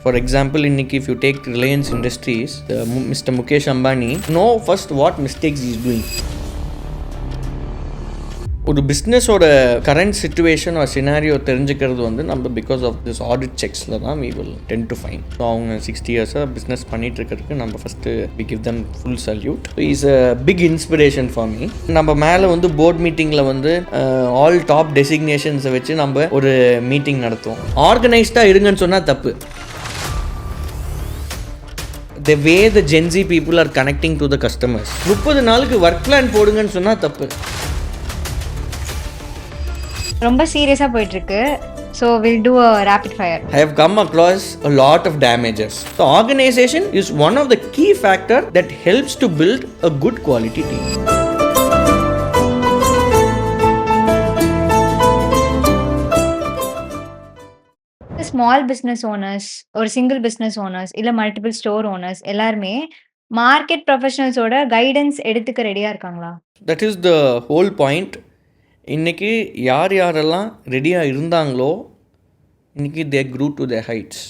For example, if you take Reliance Industries, Mr. Mukesh Ambani, know first what mistakes he is doing. ஒரு பிஸ்னஸோட current situation ஒரு scenario தெரிஞ்சுக்கிறது வந்து நம்ம because of this audit செக்ஸில் தான் we will tend to find. So அவங்க 60 இயர்ஸாக business பண்ணிட்டு இருக்கிறதுக்கு நம்ம first we give them full salute. So is a big inspiration for me. நம்ம மேலே வந்து போர்ட் மீட்டிங்கில் வந்து ஆல் டாப் டெசிக்னேஷன்ஸை வச்சு நம்ம ஒரு மீட்டிங் நடத்துவோம். ஆர்கனைஸ்டாக இருங்கன்னு சொன்னால் தப்பு. The way the Gen Z people are connecting to the customers. 30 நாளுக்கு ஒர்க் பிளான் போடுங்கன்னு சொன்னால் தப்பு. ரொம்ப சீரியஸா போயிட்டு இருக்கு. So we'll do a rapid fire. I have come across a lot of damages. So organization is one of the key factor that helps to build a good quality team. Small business owners, ஒரு single business owners, இல்லை multiple store owners எல்லாருமே market ப்ரொஃபஷனல்ஸோட guidance எடுத்துக்க ரெடியாக இருக்காங்களா? That is the whole point. இன்றைக்கி யாரெல்லாம் ரெடியாக இருந்தாங்களோ இன்றைக்கி they grew to their heights.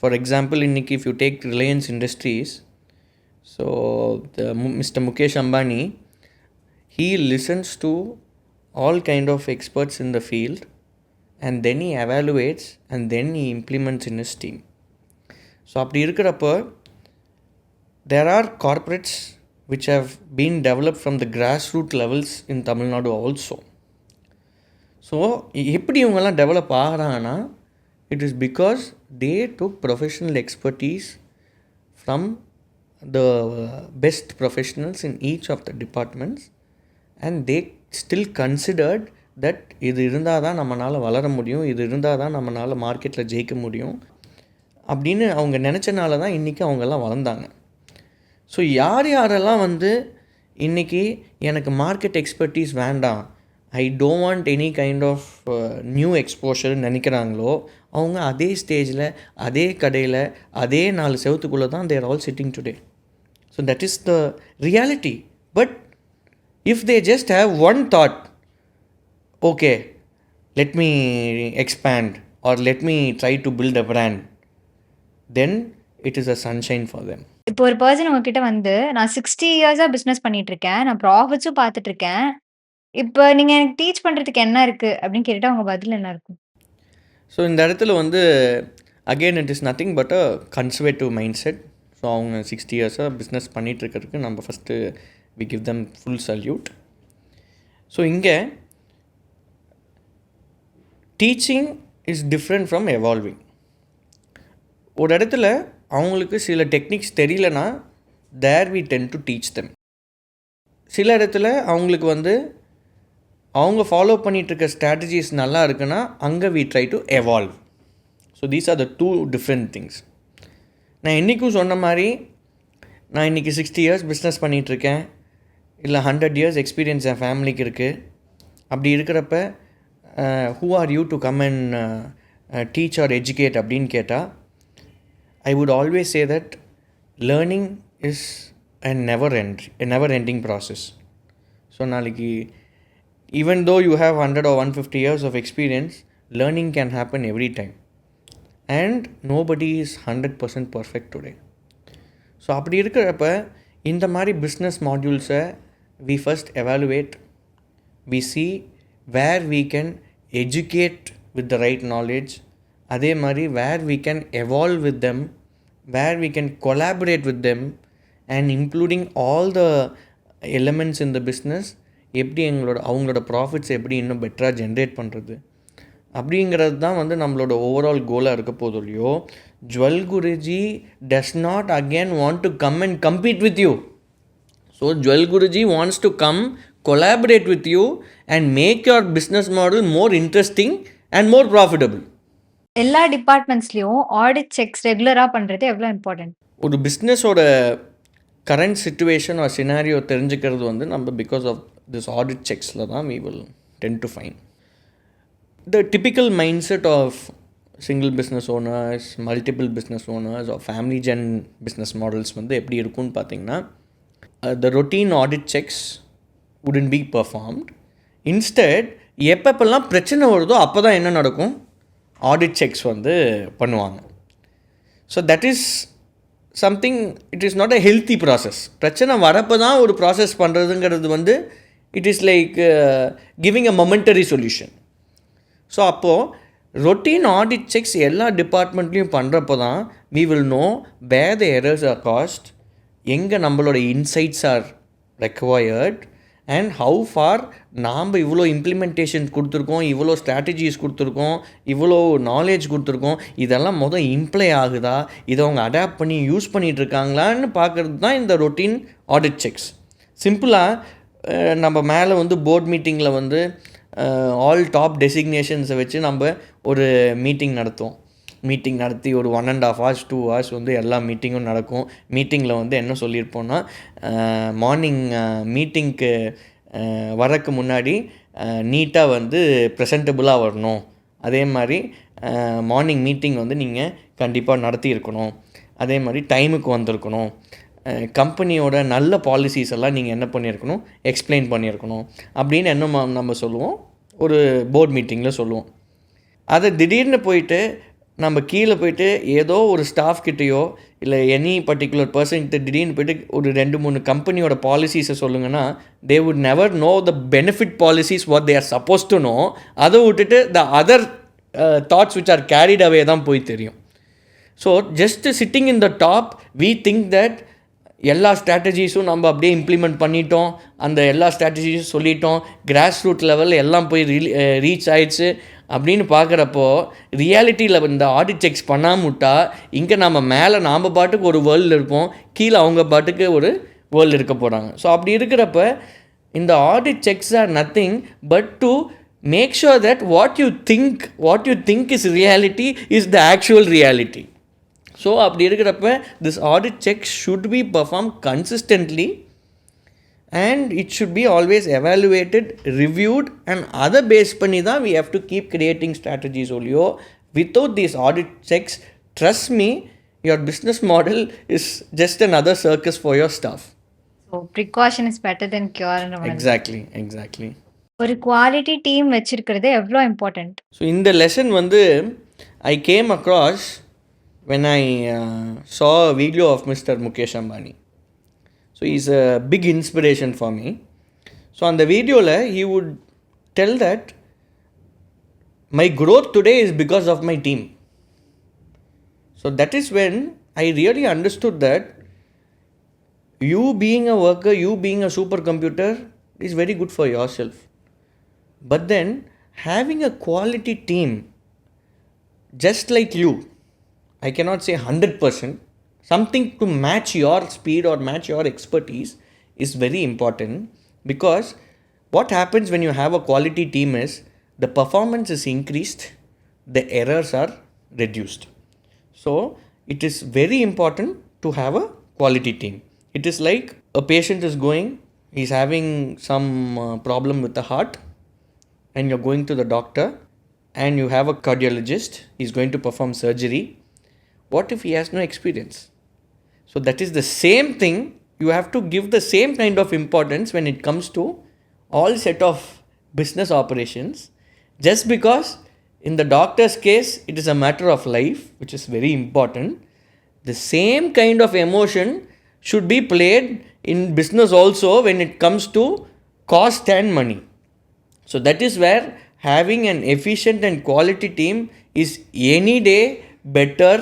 For example, if you take Reliance Industries, so Mr. Mukesh Ambani, he listens to all kind of experts in the field and then he evaluates and then he implements in his team. So அப்படி இருக்கிறப்போ there are corporates which have been developed from the grassroots levels in Tamil Nadu also. So எப்படி இவங்கெல்லாம் develop ஆகிறாங்கன்னா it is because they took professional expertise from the best professionals in each of the departments and they still considered that இது இருந்தால் தான் நம்மளால் வளர முடியும், இது இருந்தால் தான் நம்மளால் மார்க்கெட்டில் ஜெயிக்க முடியும் அப்படின்னு அவங்க நினச்சனால தான் இன்றைக்கி அவங்கெல்லாம் வளர்ந்தாங்க. ஸோ யாரெல்லாம் வந்து இன்றைக்கி எனக்கு மார்க்கெட் எக்ஸ்பர்டீஸ் வேண்டாம், I don't want any kind of new எக்ஸ்போஷர்னு நினைக்கிறாங்களோ அவங்க அதே ஸ்டேஜில் அதே கடையில் அதே 4 செவத்துக்குள்ளே தான் there all sitting today. So that is the reality. But if they just have one thought, okay let me expand or let me try to build a brand, then it is a sunshine for them. இப்போ ஒரு person உங்ககிட்ட வந்து நான் 60 இயர்ஸா business பண்ணிட்டு இருக்கேன், நான் ப்ராஃபிட்ஸும் பார்த்துட்டு இருக்கேன், இப்போ நீங்க எனக்கு டீச் பண்றதுக்கு என்ன இருக்கு அப்படின்னு கேட்டா உங்க பதில் என்ன இருக்கும்? ஸோ இந்த இடத்துல வந்து again it is nothing but a conservative mindset. So அவங்க 60 இயர்ஸாக பிஸ்னஸ் பண்ணிகிட்டு இருக்கிறதுக்கு நம்ம first we give them full salute. So இங்கே teaching is different from evolving. ஒரு இடத்துல அவங்களுக்கு சில டெக்னிக்ஸ் தெரியலனா there we tend to teach them. சில இடத்துல அவங்களுக்கு வந்து அவங்க ஃபாலோ பண்ணிகிட்ருக்க ஸ்ட்ராட்டஜிஸ் நல்லா இருக்குன்னா அங்கே we try to evolve. So these are the 2 different things. நான் இன்றைக்கும் சொன்ன மாதிரி நான் இன்றைக்கி 60 இயர்ஸ் பிஸ்னஸ் பண்ணிகிட்ருக்கேன், இல்லை 100 இயர்ஸ் எக்ஸ்பீரியன்ஸ் என் ஃபேமிலிக்கு இருக்குது. அப்படி இருக்கிறப்ப who are you to come and teach or educate அப்படின்னு கேட்டால் I would always say that learning is a never ending process. So நாளைக்கு even though you have 100 or 150 years of experience, learning can happen every time and nobody is 100% perfect today. So அப்படி இருக்கிறப்ப இந்த மாதிரி business மாடியூல்ஸை we first evaluate, we see where we can educate with the right knowledge, அதே மாதிரி where we can evolve with them, where we can collaborate with them and including all the elements in the business, எப்படி அவங்களோட profits எப்படி இன்னும் பெட்டராக generate பண்ணுறது அப்படிங்கிறது தான் வந்து நம்மளோட ஓவரால் கோலாக இருக்க போதும் இல்லையோ. Jewelgurujii does not again want to come and compete with you. So Jewelgurujii wants to come collaborate with you and make your business model more interesting and more profitable. எல்லா டிபார்ட்மெண்ட்ஸ்லயும் ஆடிட் செக்ஸ் ரெகுலரா பண்றது எவ்வளவு important? ஒரு பிஸ்னஸோட current situation ஒரு scenario தெரிஞ்சுக்கிறது வந்து நம்ம because of this audit செக்ஸில் தான் we will tend to find. The typical mindset of single business owners, multiple business owners or family gen business models வந்து எப்படி இருக்கும்னு பார்த்தீங்கன்னா the routine audit checks wouldn't be performed. Instead எப்பப்பெல்லாம் பிரச்சனை வருதோ அப்போ தான் என்ன நடக்கும், ஆடிட் செக்ஸ் வந்து பண்ணுவாங்க. So that is something, it is not a healthy process. பிரச்சனை வரப்போ தான் ஒரு ப்ராசஸ் பண்ணுறதுங்கிறது வந்து it is like giving a momentary solution. So அப்போது ரொட்டீன் ஆடிட் செக்ஸ் எல்லா டிபார்ட்மெண்ட்லேயும் பண்ணுறப்போ தான் we will know where the errors are caused, எங்கே நம்மளோட insights R required, and how for நாம் இவ்வளோ இம்ப்ளிமெண்டேஷன் கொடுத்துருக்கோம், இவ்வளோ ஸ்ட்ராட்டஜிஸ் கொடுத்துருக்கோம், இவ்வளோ நாலேஜ் கொடுத்துருக்கோம், இதெல்லாம் இம்ப்ளை ஆகுதா, இதை அவங்க அடாப்ட் பண்ணி யூஸ் பண்ணிகிட்டு இருக்காங்களான்னு பார்க்குறது தான் இந்த ரொட்டீன் ஆடிட் செக்ஸ். சிம்பிளாக நம்ம மேலே வந்து போர்ட் மீட்டிங்கில் வந்து ஆல் டாப் டெசிக்னேஷன்ஸை வச்சு நம்ம ஒரு மீட்டிங் நடத்துவோம். மீட்டிங் நடத்தி ஒரு 1.5 hours 2 hours வந்து எல்லா மீட்டிங்கும் நடக்கும். மீட்டிங்கில் வந்து என்ன சொல்லியிருப்போன்னா, மார்னிங் மீட்டிங்க்கு வரக்கு முன்னாடி நீட்டாக வந்து ப்ரெசன்டபுளாக வரணும். அதே மாதிரி மார்னிங் மீட்டிங் வந்து நீங்கள் கண்டிப்பாக நடத்தியிருக்கணும். அதே மாதிரி டைமுக்கு வந்திருக்கணும். கம்பெனியோட நல்ல பாலிசிஸ் எல்லாம் நீங்கள் என்ன பண்ணியிருக்கணும், எக்ஸ்பிளைன் பண்ணியிருக்கணும் அப்படின்னு என்ன நம்ம சொல்லுவோம், ஒரு போர்ட் மீட்டிங்கில் சொல்லுவோம். அதை திடீர்னு போயிட்டு நம்ம கீழே போயிட்டு ஏதோ ஒரு ஸ்டாஃப் கிட்டேயோ இல்லை எனி பர்டிகுலர் பர்சன்கிட்ட திடீர்னு போய்ட்டு ஒரு 2-3 கம்பெனியோட பாலிசிஸை சொல்லுங்கன்னா, they would never know the benefit policies what they are suppose to know. அதை விட்டுட்டு the other thoughts which are carried away தான் போய் தெரியும். So just sitting in the top we think that எல்லா ஸ்ட்ராட்டஜிஸும் நம்ம அப்படியே இம்ப்ளிமெண்ட் பண்ணிட்டோம், அந்த எல்லா ஸ்ட்ராட்டஜிஸும் சொல்லிட்டோம், கிராஸ் ரூட் லெவலில் எல்லாம் போய் ரீச் ஆயிடுச்சு அப்படின்னு பார்க்குறப்போ, ரியாலிட்டியில் இந்த ஆடிட் செக்ஸ் பண்ணாமட்டா இங்கே நம்ம மேலே நாம் பாட்டுக்கு ஒரு வேர்ல்டு இருப்போம், கீழே அவங்க பாட்டுக்கு ஒரு வேர்ல்டு இருக்க போகிறாங்க. ஸோ அப்படி இருக்கிறப்ப இந்த audit checks are nothing but to make sure that what you think is reality is the actual reality. So அப்படி இருக்கிறப்ப this audit checks should be performed consistently and it should be always evaluated, reviewed, and other base பண்ணி தான் we have to keep creating strategies only. Without these audit checks, trust me, your business model is just another circus for your staff. So precaution is better than cure. Exactly. ஒரு quality team வச்சிருக்கிறது எவ்வளோ important? So இந்த lesson வந்து I came across when I saw a video of Mr. Mukesh Ambani. So he's a big inspiration for me. So on the video he would tell that my growth today is because of my team. So that is when I really understood that you being a worker, you being a supercomputer is very good for yourself. But then having a quality team just like you, I cannot say 100%, something to match your speed or match your expertise is very important, because what happens when you have a quality team is the performance is increased, the errors are reduced. So it is very important to have a quality team. It is like a patient is he's having some problem with the heart, and you're going to the doctor and you have a cardiologist, he's going to perform surgery. What if he has no experience? So that is the same thing. You have to give the same kind of importance when it comes to all set of business operations. Just because in the doctor's case, it is a matter of life, which is very important. The same kind of emotion should be played in business also when it comes to cost and money. So that is where having an efficient and quality team is any day better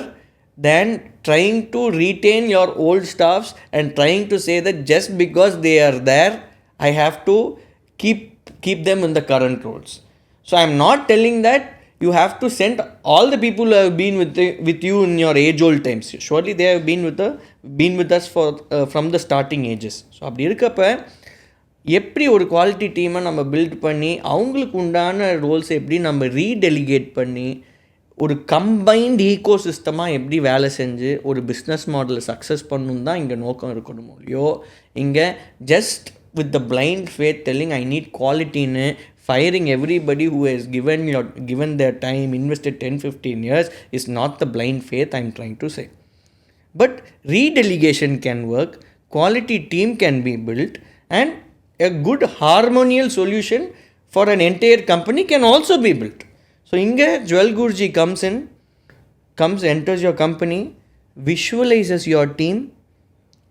than trying to retain your old staffs and trying to say that just because they are there, I have to keep them in the current roles. So I am not telling that you have to send all the people who have been with you in your age-old times. Surely they have been with us from the starting ages. So அப்படி இருக்கப்ப எப்படி ஒரு quality டீமை நம்ம build பண்ணி அவங்களுக்கு உண்டான ரோல்ஸை எப்படி நம்ம ரீடெலிகேட் பண்ணி ஒரு கம்பைன்ட் ஈகோ சிஸ்டமாக எப்படி வேலை செஞ்சு ஒரு பிஸ்னஸ் மாடலை சக்ஸஸ் பண்ணணும் தான் இங்கே நோக்கம் இருக்கணும் இல்லையோ. இங்கே just with the blind faith telling I need குவாலிட்டின்னு firing everybody who has given their time, invested 10-15 years is not the blind faith I am trying to say. But redelegation can work, quality team can be built, and a good harmonious solution for an entire company can also be built. So inge Jewelgurujii enters your company, visualizes your team.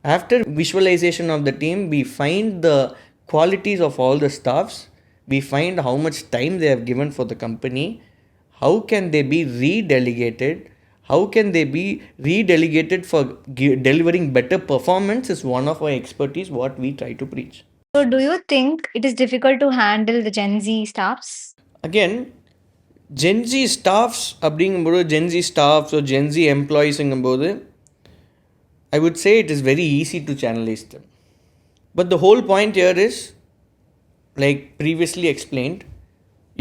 After visualization of the team, we find the qualities of all the staffs. We find how much time they have given for the company. How can they be redelegated? How can they be redelegated for delivering better performance is one of our expertise what we try to preach. So, do you think it is difficult to handle the Gen Z staffs? Again, Gen Z staffs அப்படிங்கும்போது Gen Z staffs or Gen Z employeesங்கும்போது I would say it is very easy to channelize them. But the whole point here is, like previously explained,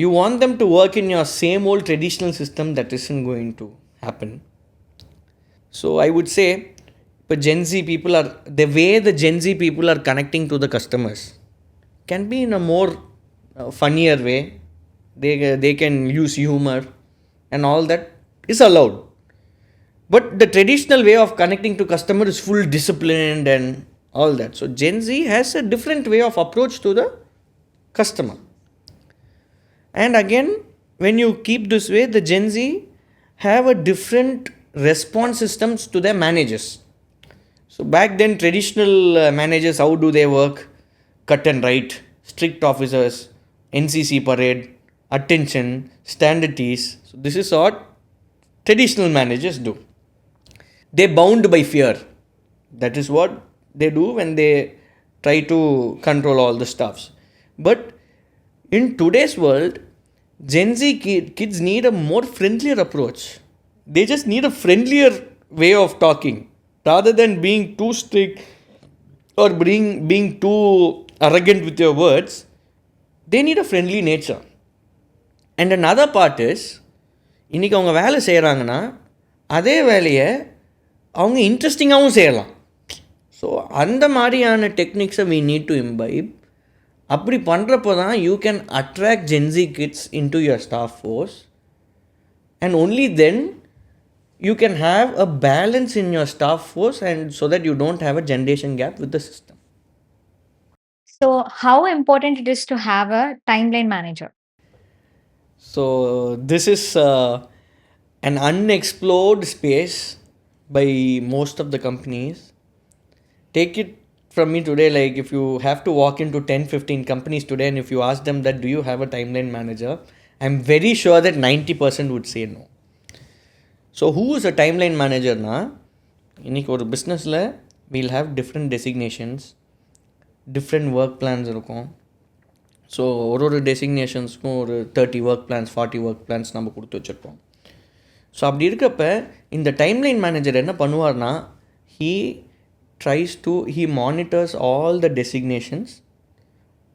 you want them to work in your same old traditional system. That isn't going to happen. So I would say, but Gen Z people are, the way the Gen Z people are connecting to the customers can be in a more funnier way. They can use humor and all that is allowed. But the traditional way of connecting to customer is full disciplined and all that. So Gen Z has a different way of approach to the customer. And again, when you keep this way, the Gen Z have a different response systems to their managers. So back then, traditional managers, how do they work? Cut and write, strict officers, NCC parade, attention, standardities. So this is what traditional managers do. They bound by fear. That is what they do when they try to control all the stuffs. But in today's world, Gen Z kids need a more friendlier approach. They just need a friendlier way of talking. Rather than being too strict or being too arrogant with your words, they need a friendly nature. And another part is, இன்றைக்கி அவங்க வேலை செய்கிறாங்கன்னா அதே வேலையை அவங்க இன்ட்ரெஸ்டிங்காகவும் செய்யலாம். So அந்த மாதிரியான டெக்னிக்ஸை we need to imbibe. அப்படி பண்ணுறப்போ தான் you can attract Gen Z kids into your staff force and only then you can have a balance in your staff force and so that you don't have a generation gap with the system. So, how important it is to have a timeline manager? So this is an unexplored space by most of the companies. Take it from me today, like if you have to walk into 10-15 companies today and if you ask them that do you have a timeline manager, I'm very sure that 90% would say no. So who is a timeline manager na? இன்னைக்கு ஒரு பிஸ்னஸில் we'll have different designations, different work plans இருக்கும். So ஒரு டெசிக்னேஷன்ஸ்க்கும் ஒரு 30 work plans 40 work plans நம்ம கொடுத்து வச்சுருப்போம். So அப்படி இருக்கப்ப இந்த டைம்லைன் மேனேஜர் என்ன பண்ணுவார்னா, he monitors all the designations.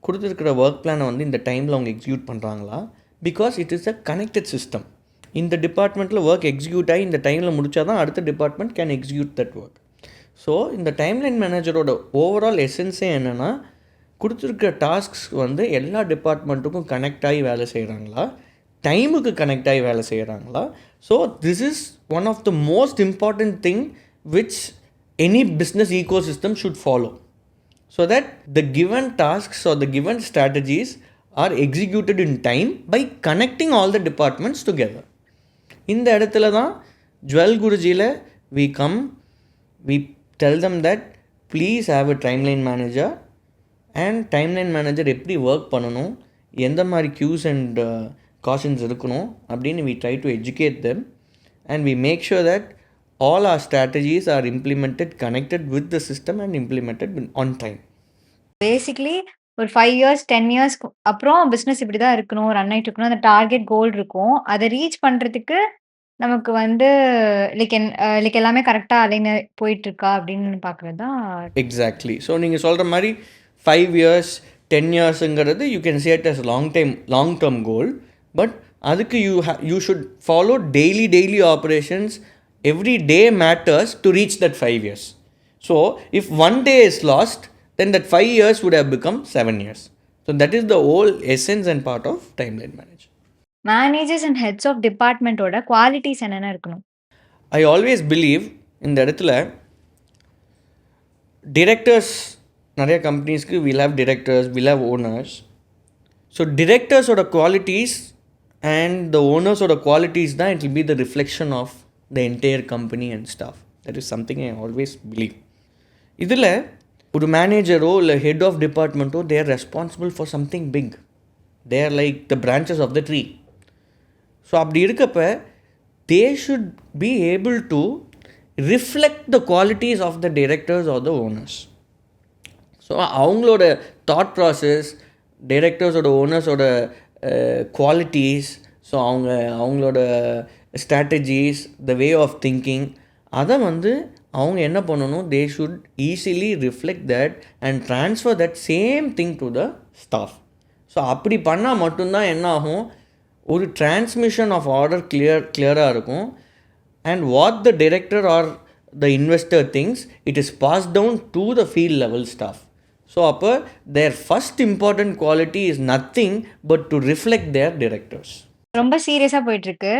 கொடுத்துருக்கிற ஒர்க் பிளானை வந்து இந்த டைமில் அவங்க எக்ஸிக்யூட் பண்ணுறாங்களா, because it is a connected system. இந்த டிபார்ட்மெண்ட்டில் ஒர்க் எக்ஸிக்யூட் ஆகி இந்த டைமில் முடித்தா தான் அடுத்த department can execute that work. So இந்த டைம்லைன் மேனேஜரோட ஓவரால் எசன்ஸே என்னென்னா, கொடுத்துருக்கிற டாஸ்க்ஸ் வந்து எல்லா டிபார்ட்மெண்ட்டுக்கும் கனெக்ட் ஆகி வேலை செய்கிறாங்களா, டைமுக்கு கனெக்ட் ஆகி வேலை செய்கிறாங்களா. So this is one of the most important thing which any business ecosystem should follow, so that the given tasks or the given strategies are executed in time by connecting all the departments together. இந்த இடத்துல தான் Jewelgurujii we tell them that please have a timeline manager, and timeline manager எப்படி work பண்ணணும், எந்த மாதிரி cues and cautions இருக்கணும் அப்படின்னு we try to educate them, and we make sure that all our strategies are implemented, connected with the system and implemented on time. Basically ஒரு 5 years 10 years அப்புறம் business இப்படி தான் இருக்கணும், ரன் ஆகிட்டு இருக்கணும், அந்த டார்கெட் கோல் இருக்கும். அதை ரீச் பண்ணுறதுக்கு நமக்கு வந்து லைக் எல்லாமே கரெக்டாக அலைன் போயிட்டுருக்கா அப்படின்னு பார்க்குறது தான். எக்ஸாக்ட்லி. ஸோ நீங்கள் சொல்கிற மாதிரி 5 இயர்ஸ் 10 இயர்ஸுங்கிறது you can say it as long term goal. But அதுக்கு you should follow daily operations. Every day matters to reach that 5 years. So if one day is lost, then that 5 years would have become 7 years. So that is the whole essence and part of timeline management. Managers and heads of department ஓட qualities என்னென்ன இருக்கணும்? I always believe இந்த இடத்துல directors, நிறைய கம்பெனிஸ்க்கு we'll have directors, we'll have owners. So directors ஓட qualities and the owners ஓட qualities தான் it will be the reflection of the entire company and staff. That is something I always believe. இதில் ஒரு மேனேஜரோ இல்லை head of டிபார்ட்மெண்ட்டோ they are responsible for something big. They are like the branches of the tree. So அப்படி இருக்கப்ப they should be able to reflect the qualities of the directors or the owners. So அவங்களோட thought process, டைரக்டர்ஸோட ஓனர்ஸோட qualities, so அவங்களோட strategies, the way of thinking, அதை வந்து அவங்க என்ன பண்ணணும், they should easily reflect that and transfer that same thing to the staff. So அப்படி பண்ணால் மட்டும்தான் என்ன ஆகும், ஒரு டிரான்ஸ்மிஷன் ஆஃப் ஆர்டர் கிளியராக இருக்கும். And what the director or the investor things, it is pass down to the field level staff. So அப்போ their first important quality is nothing but to reflect their directors. ரொம்ப சீரியஸாக போயிட்டுருக்கு.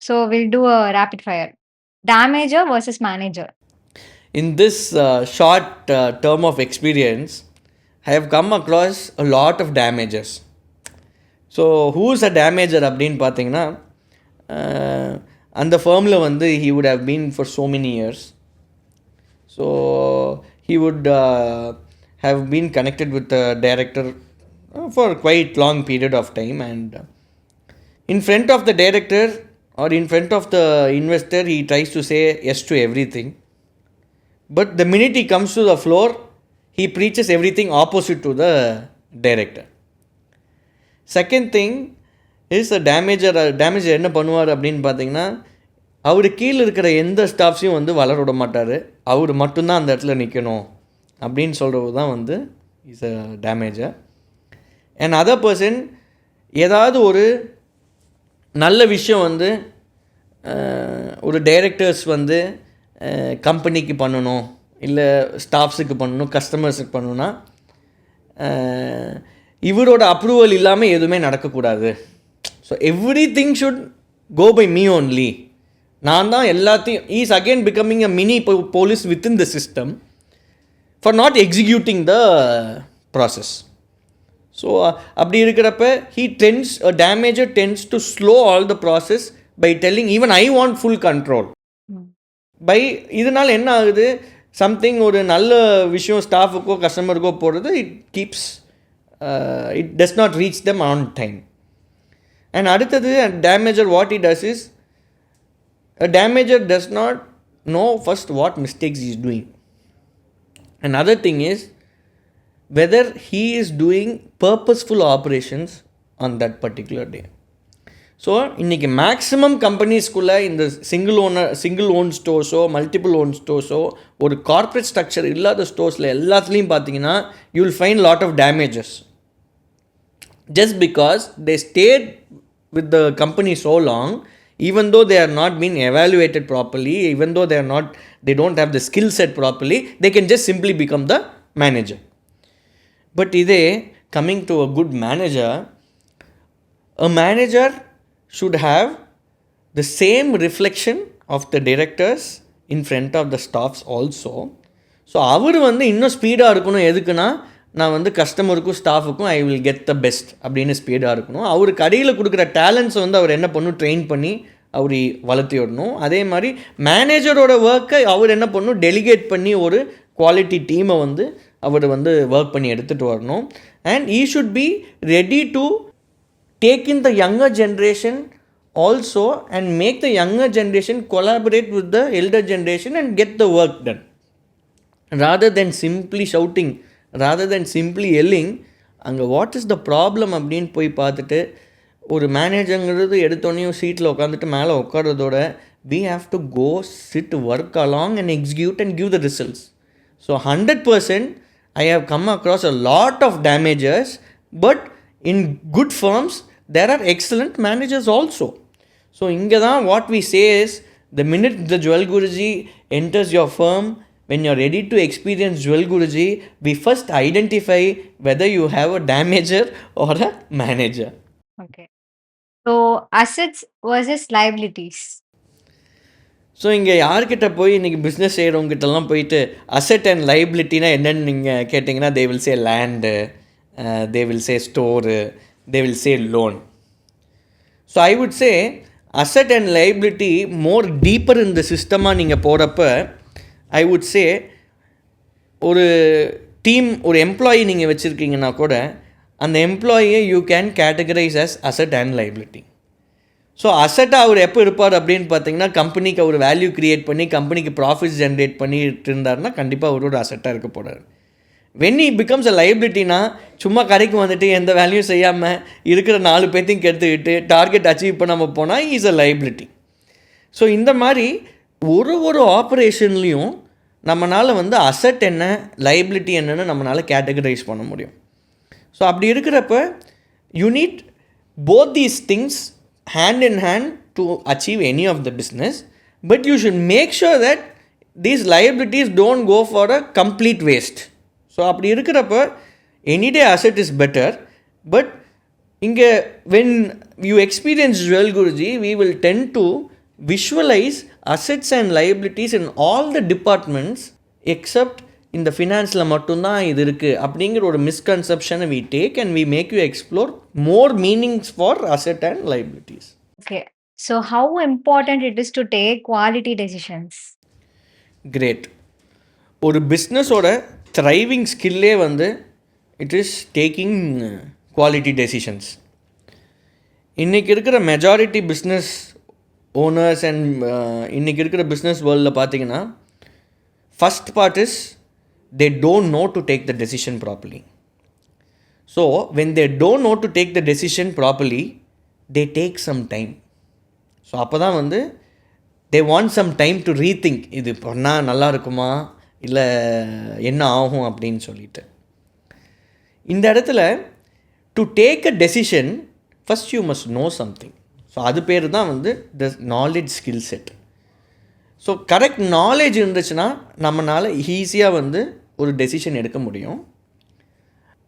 So will do a rapid fire. Damager versus manager. In this short term of experience, I have come across a lot of damages. So who's a damager அப்படின்னு பார்த்தீங்கன்னா, அந்த ஃபர்மில் வந்து he would have been for so many years. So he would have been connected with the director for quite long period of time, and in front of the director or in front of the investor he tries to say yes to everything. But the minute he comes to the floor, he preaches everything opposite to the director. Second thing is a damager என்ன பண்ணுவார் அப்படின்னு பார்த்தீங்கன்னா, அவர் கீழே இருக்கிற எந்த ஸ்டாஃப்ஸையும் வந்து வளர விட மாட்டார், அவர் மட்டும்தான் அந்த இடத்துல நிற்கணும் அப்படின்னு சொல்கிறது தான் வந்து is a damage. And other person ஏதாவது ஒரு நல்ல விஷயம் வந்து ஒரு டைரக்டர்ஸ் வந்து கம்பெனிக்கு பண்ணணும், இல்லை ஸ்டாஃப்ஸுக்கு பண்ணணும், கஸ்டமர்ஸுக்கு பண்ணணும்னா இவரோட அப்ரூவல் இல்லாமல் எதுவுமே நடக்கக்கூடாது. So everything should go by me only. நான் தான் எல்லாத்தையும், is again becoming a mini police within the system for not executing the process. So அப்படி இருக்கிறப்ப a damager tends to slow all the process by telling even I want full control. பை இதனால் என்ன ஆகுது, something ஒரு நல்ல விஷயம் ஸ்டாஃபுக்கோ கஸ்டமருக்கோ போடுறது, it does not reach them on time. And அடுத்தது damager what it does is, a damager does not know first what mistakes he is doing. Another thing is whether he is doing purposeful operations on that particular day. So இன்றைக்கி maximum கம்பெனிஸ்குள்ளே இந்த single own ஸ்டோர்ஸோ multiple own ஸ்டோர்ஸோ ஒரு corporate structure இல்லாத ஸ்டோர்ஸில் எல்லாத்துலேயும் பார்த்தீங்கன்னா you will find lot of damages just because they stayed with the company so long, even though they are not being evaluated properly, even though they don't have the skill set properly, they can just simply become the manager. But இதே coming to a good manager, a manager should have the same reflection of the directors in front of the staffs also. So அவர் வந்து இன்னும் ஸ்பீடாக இருக்கணும். எதுக்குன்னா, நான் வந்து கஸ்டமருக்கும் ஸ்டாஃபுக்கும் I will get the best அப்படின்னு ஸ்பீடாக இருக்கணும். அவருக்கு அடியில் கொடுக்குற டேலண்ட்ஸை வந்து அவர் என்ன பண்ணணும், ட்ரெயின் பண்ணி அவர் வளர்த்தி விடணும். அதே மாதிரி மேனேஜரோட ஒர்க்கை அவர் என்ன பண்ணணும், டெலிகேட் பண்ணி ஒரு குவாலிட்டி டீமை வந்து அவர் வந்து ஒர்க் பண்ணி எடுத்துகிட்டு வரணும். And he should be ready to take in the younger generation also and make the younger generation collaborate with the elder generation and get the work done, rather than simply shouting, rather than simply yelling. அங்கே what is the problem அப்படின்னு போய் பார்த்துட்டு, ஒரு மேனேஜருங்கிறது எடுத்தோடனையும் சீட்டில் உட்காந்துட்டு மேலே உட்காரதோட we have to go sit work along and execute and give the results. So 100% I have come across a lot of damages, but in good firms there are excellent managers also. So இங்கே தான் what we say is, the minute the Jewelgurujii enters your firm, when you're ready to experience Jewelgurujii, we first identify whether you have a damager or a manager. Okay. So assets versus liabilities. So இங்கே யார்கிட்ட போய் இன்றைக்கி business செய்கிறவங்ககிட்டலாம் போயிட்டு asset and லைபிலிட்டினா என்னென்னு நீங்கள் கேட்டிங்கன்னா, they will say land, they will say store, they will say loan. So I would say asset and liability more deeper இந்த சிஸ்டமாக நீங்கள் போகிறப்ப ஐ வுட் சே ஒரு டீம் ஒரு எம்ப்ளாயி நீங்கள் வச்சுருக்கீங்கன்னா கூட அந்த எம்ப்ளாயியை you can categorise as asset and liability. So அசட்டாக அவர் எப்போ இருப்பார் அப்படின்னு பார்த்தீங்கன்னா, கம்பெனிக்கு அவர் வேல்யூ க்ரியேட் பண்ணி கம்பெனிக்கு ப்ராஃபிட்ஸ் ஜென்ரேட் பண்ணிட்டு இருந்தாருன்னா கண்டிப்பாக அவர் ஒரு அசட்டாக இருக்க போகிறார். வென் he becomes a liabilityனா சும்மா கடைக்கு வந்துட்டு எந்த வேல்யூயும் செய்யாமல் இருக்கிற 4 பேர்த்தையும் கெடுத்துக்கிட்டு டார்கெட் அச்சீவ் பண்ணாமல் போனால் இஸ் அ லைபிலிட்டி. ஸோ இந்த மாதிரி ஒரு ஆப்ரேஷன்லேயும் நம்மளால் வந்து அசட் என்ன லைபிலிட்டி என்னன்னு நம்மளால் கேட்டகரைஸ் பண்ண முடியும். ஸோ அப்படி இருக்கிறப்ப you need both these things hand in hand to achieve any of the business, but you should make sure that these liabilities don't go for a complete waste. So அப்படி இருக்கிறப்ப any day asset is better. But இங்கே when you experience Jewelgurujii, we will tend to visualize assets and liabilities in all the departments except இந்த ஃபினான்ஸில் மட்டும்தான் இது இருக்குது அப்படிங்கிற ஒரு மிஸ்கன்செப்ஷனை we take and we make you explore more meanings for asset and liabilities. Okay. So how important it is to take quality decisions? Great. ஒரு பிஸ்னஸோட thriving ஸ்கில்லே வந்து it is taking quality decisions. இன்றைக்கி இருக்கிற மெஜாரிட்டி பிஸ்னஸ் ஓனர்ஸ் அண்ட் இன்றைக்கி இருக்கிற business வேர்ல்டில் பார்த்தீங்கன்னா first part is they don't know to take the decision properly. So when they don't know to take the decision properly, they take some time. So அப்போ தான் வந்து they want some time to rethink, இது பண்ணால் நல்லா இருக்குமா இல்லை என்ன ஆகும் அப்படின்னு சொல்லிட்டு. இந்த இடத்துல to take a decision first you must know something. So அது பேர் தான் வந்து the knowledge skill set. So correct knowledge இருந்துச்சுன்னா நம்மளால் ஈஸியாக வந்து ஒரு டெசிஷன் எடுக்க முடியும்.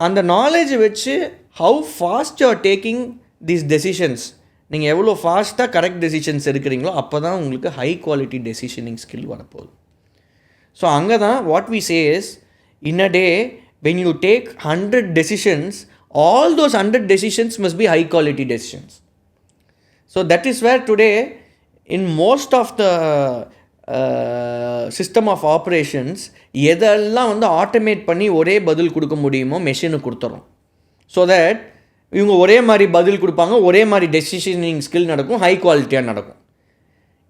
அந்த நாலேஜ் வச்சு how fast you are taking these decisions, நீங்கள் எவ்வளோ ஃபாஸ்ட்டாக கரெக்ட் டெசிஷன்ஸ் எடுக்கிறீங்களோ அப்போ தான் உங்களுக்கு ஹை குவாலிட்டி டெசிஷனிங் ஸ்கில் வரப்போகுது. ஸோ அங்கே தான் what we say is, in a day when you take 100 decisions, all those 100 decisions must be high quality decisions. So that is where today in most of the system of operations எதெல்லாம் வந்து automate பண்ணி ஒரே பதில் கொடுக்க முடியுமோ மெஷினுக்கு கொடுத்துறோம். So that இவங்க ஒரே மாதிரி பதில் கொடுப்பாங்க, ஒரே மாதிரி டெசிஷனிங் ஸ்கில் நடக்கும், ஹை குவாலிட்டியாக நடக்கும்.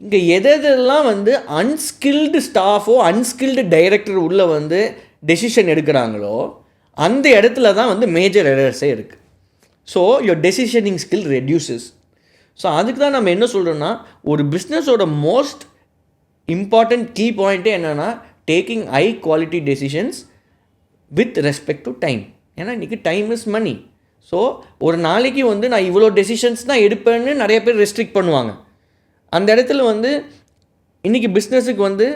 இங்கே எதெல்லாம் வந்து அன்ஸ்கில்டு ஸ்டாஃபோ அன்ஸ்கில்டு டைரக்டர் உள்ளே வந்து டெசிஷன் எடுக்கிறாங்களோ அந்த இடத்துல தான் வந்து மேஜர் எரர்ஸே இருக்குது. So your decisioning skill reduces. So அதுக்கு தான் நம்ம என்ன சொல்கிறோன்னா, ஒரு பிஸ்னஸோட மோஸ்ட் இம்பார்ட்டண்ட் கீ பாயிண்ட்டே என்னென்னா taking high quality decisions with respect to time. ஏன்னா இன்றைக்கி டைம் இஸ் மணி. ஸோ ஒரு நாளைக்கு வந்து நான் இவ்வளோ டெசிஷன்ஸ் தான் எடுப்பேன்னு நிறைய பேர் ரெஸ்ட்ரிக்ட் பண்ணுவாங்க. அந்த இடத்துல வந்து இன்றைக்கி பிஸ்னஸுக்கு வந்து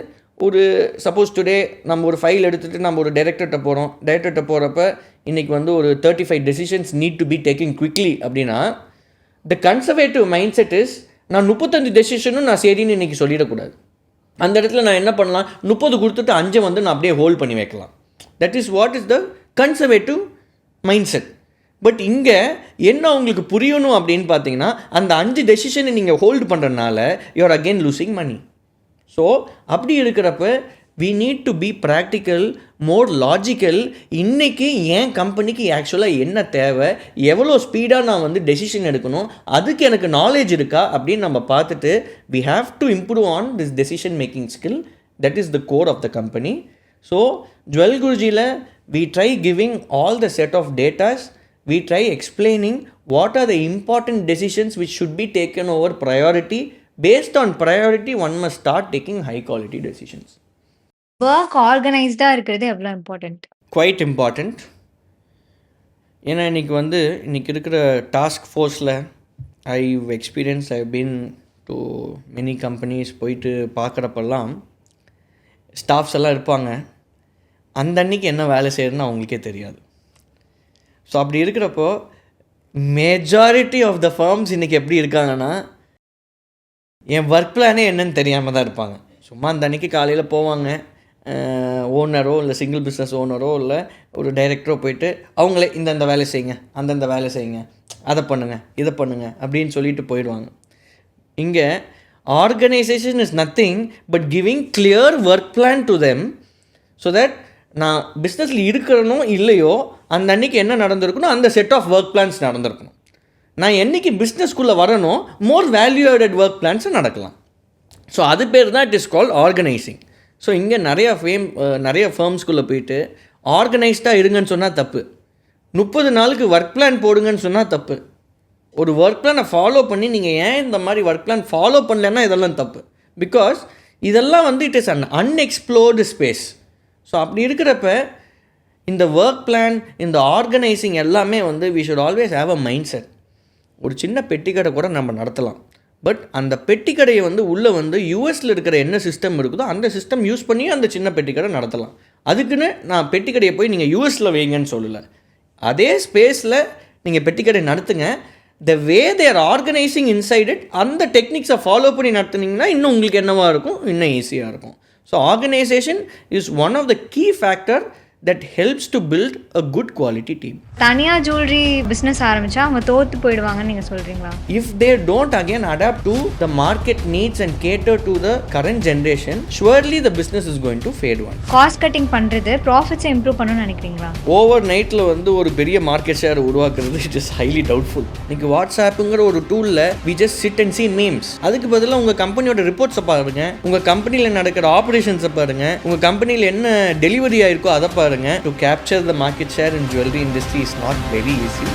ஒரு சப்போஸ் டுடே நம்ம ஒரு ஃபைல் எடுத்துகிட்டு நம்ம ஒரு டைரக்டர்கிட்ட போகிறோம். டைரக்டர்கிட்ட போகிறப்ப இன்றைக்கி வந்து ஒரு 35 decisions need to be taking quickly அப்படின்னா, த கன்சர்வேட்டிவ் மைண்ட் செட் இஸ் நான் 35 டெசிஷனும் நான் சரின்னு இன்றைக்கி சொல்லிடக்கூடாது. அந்த இடத்துல நான் என்ன பண்ணலாம், 30 கொடுத்துட்டு 5 வந்து நான் அப்படியே ஹோல்ட் பண்ணி வைக்கலாம். That is what is the conservative mind set. But இங்கே என்ன உங்களுக்கு புரியணும் அப்படின்னு பார்த்தீங்கன்னா, அந்த 5 டெசிஷனை நீங்கள் ஹோல்டு பண்ணுறதுனால you're again losing money. So அப்படி இருக்கிறப்ப we need to be practical, more logical. இன்றைக்கி என் கம்பெனிக்கு ஆக்சுவலாக என்ன தேவை, எவ்வளோ ஸ்பீடாக நான் வந்து டெசிஷன் எடுக்கணும், அதுக்கு எனக்கு நாலேஜ் இருக்கா அப்படின்னு நம்ம பார்த்துட்டு we have to improve on this decision making skill. That is the core of the company. So Jewelgurujiiல we try giving all the set of datas. We try explaining what are the important decisions which should be taken over priority. Based on priority, one must start taking high quality decisions. Work ஆர்கனைஸ்டாக இருக்கிறது எவ்வளோ important? Quite important. ஏன்னா இன்றைக்கி இருக்கிற task ஃபோர்ஸில் I been to many companies போயிட்டு பார்க்குறப்பெல்லாம் staffs எல்லாம் இருப்பாங்க. அந்த அன்றைக்கி என்ன வேலை செய்யறதுன்னு அவங்களுக்கே தெரியாது. ஸோ அப்படி இருக்கிறப்போ மெஜாரிட்டி ஆஃப் த ஃபர்ம்ஸ் இன்றைக்கி எப்படி இருக்காங்கன்னா, என் ஒர்க் பிளானே என்னன்னு தெரியாமல் தான் இருப்பாங்க. சும்மா அந்த அன்றைக்கி காலையில் போவாங்க, ஓனரோ இல்லை சிங்கிள் பிஸ்னஸ் ஓனரோ இல்லை ஒரு டைரக்டரோ போயிட்டு அவங்களே இந்தந்த வேலை செய்யுங்க, அந்தந்த வேலை செய்யுங்க, அதை பண்ணுங்கள், இதை பண்ணுங்கள் அப்படின்னு சொல்லிட்டு போயிடுவாங்க. இங்கே organisation is nothing but giving clear work plan to them so that நான் பிஸ்னஸில் இருக்கிறனோ இல்லையோ அந்த அன்றைக்கி என்ன நடந்திருக்கணும், அந்த செட் ஆஃப் ஒர்க் பிளான்ஸ் நடந்திருக்கணும். நான் என்றைக்கு பிஸ்னஸ்குள்ளே வரணும், more value added work plants நடக்கலாம். ஸோ அது பேர் தான் it is called organising. So இங்கே நிறைய ஃபேர்ம்ஸ்குள்ளே போயிட்டு ஆர்கனைஸ்டாக இருங்கன்னு சொன்னால் தப்பு, 30 நாளுக்கு ஒர்க் பிளான் போடுங்கன்னு சொன்னால் தப்பு. ஒரு ஒர்க் பிளானை ஃபாலோ பண்ணி நீங்கள் ஏன் இந்த மாதிரி ஒர்க் பிளான் ஃபாலோ பண்ணலன்னா இதெல்லாம் தப்பு. பிகாஸ் இதெல்லாம் வந்து it is an unexplored space. So அப்படி இருக்கிறப்ப இந்த ஒர்க் பிளான், இந்த ஆர்கனைசிங் எல்லாமே வந்து we should always have a mindset. ஒரு சின்ன பெட்டிக்கடை கூட நம்ம நடத்தலாம். பட் அந்த பெட்டிக்கடையை வந்து உள்ளே வந்து யூஎஸில் இருக்கிற என்ன சிஸ்டம் இருக்குதோ அந்த சிஸ்டம் யூஸ் பண்ணி அந்த சின்ன பெட்டிக்கடை நடத்தலாம். அதுக்குன்னு நான் பெட்டிக்கடையை போய் நீங்கள் யூஎஸில் வைங்கன்னு சொல்லலை. அதே ஸ்பேஸில் நீங்கள் பெட்டிக்கடை நடத்துங்க. த வே தேர் ஆர்கனைசிங் இன்சைட் இட், அந்த டெக்னிக்ஸை ஃபாலோ பண்ணி நடத்துனீங்கன்னா இன்னும் உங்களுக்கு என்னவாக இருக்கும், இன்னும் ஈஸியாக இருக்கும். So organization is one of the key factor that helps to build a good quality team. தனியா ஜுவல்லரி பிஸ்னஸ் ஆரம்பிச்சா அவங்க தோத்து போயிடுவாங்கன்னு நீங்கள் சொல்கிறீங்களா? If they don't again adapt to the market needs and cater to the current generation, surely the business is going to fade one. Cost cutting பண்ணுறது ப்ராஃபிட்ஸை improve பண்ணணும்னு நினைக்கிறீங்களா? Over நைட்டில் வந்து ஒரு பெரிய மார்க்கெட் ஷேர் உருவாக்குறது இட் இஸ் ஹைலி டவுட்ஃபுல். இன்னைக்கு வாட்ஸ்ஆப்புங்கிற ஒரு டூலில் we just sit and see memes. அதுக்கு பதிலாக உங்கள் கம்பெனியோட ரிப்போர்ட்ஸை பாருங்க, உங்கள் கம்பெனியில் நடக்கிற ஆப்ரேஷன்ஸை பாருங்க, உங்கள் கம்பெனியில் என்ன டெலிவரி ஆயிருக்கோ அதை பாருங்க. To capture the market share in jewelry industry is not very easy.